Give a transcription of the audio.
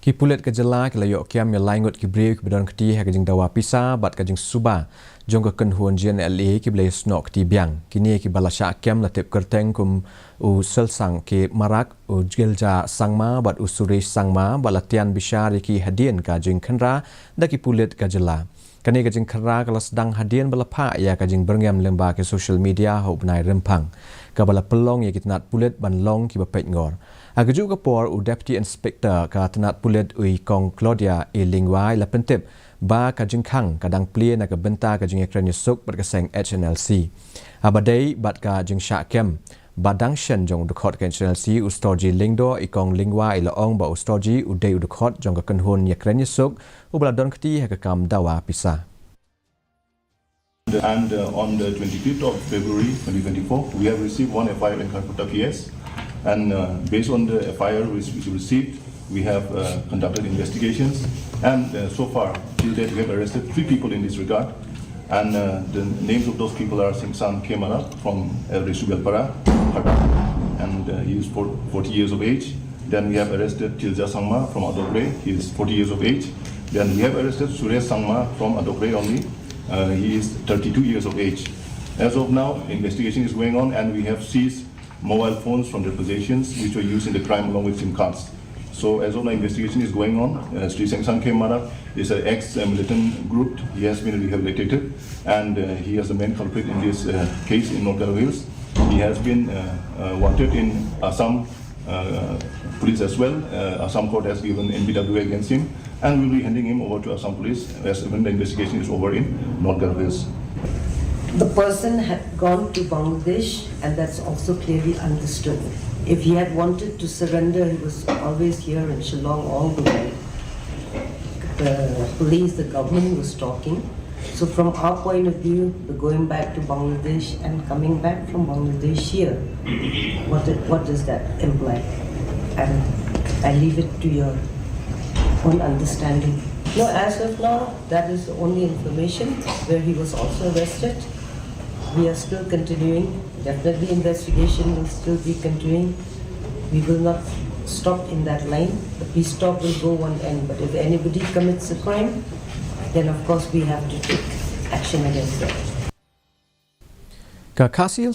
Ki pulit ke Gnla ke layok kiam ya Ngut ki breu ki bedon keti ha kajing dawa pisa bat kajing suba jong ka kenhuan Gnla ki blai snok ti biang kini ki balasha kiam la tep kerteng kum u selsang ki marak u gelja sangma bat u suresh sangma balatian bishar ki hadien ka Jingkhang da ki pulit ke Gnla kani ka Jingkhang kelas dang hadien balapa ya ka jing berngam lemba ke social media hop nai rempang ka bala pelong ya kitnat pulit ban long ki bapet ngor agaju ka por u deputy inspector ka tenat pulit ui kong Claudia lingwai la pentip ba ka Jingkhang kadang Plie na ka Bynta ka Jingiakren Iasuk bat ka seng HNLC abadai bat ka Jingiakren badang shen jong dukot ka HNLC u storji lingdo ikong lingwai la ong ba u storji u dei u dukot jong ka kenhun Jingiakren Iasuk u bala don kti ha ka kam dawa pisa. And on the 25th of February 2024, we have received one FIR in Calcutta PS. And based on the FIR which we received, we have conducted investigations. And so far, till date, we have arrested 3 people in this regard. And the names of those people are Jingkhang from Resubelpara, and he is 40 years of age. Then we have arrested Tilja Sangma from Adokre, he is 40 years of age. Then we have arrested Suresh Sangma from Adokre only. He is 32 years of age. As of now, investigation is going on and we have seized mobile phones from their possessions which were used in the crime along with SIM cards. So as of now, investigation is going on. Sri Jingkhang is an ex-militant group. He has been rehabilitated and he is the main culprit in this case in North Hills. He has been wanted in Assam police as well. Assam court has given NBWA against him and will be handing him over to Assam police as when the investigation is over in North Hills. The person had gone to Bangladesh and that's also clearly understood. If he had wanted to surrender, he was always here in Shillong all the way. The police, the government was talking. So from our point of view, the going back to Bangladesh and coming back from Bangladesh here, what does that imply? And I leave it to your own understanding. No, as of now, that is the only information where he was also arrested. We are still continuing. Definitely investigation will still be continuing. We will not stop in that line. The peace talk will go one end. But if anybody commits a crime, then of course we have to take action against them. KHASI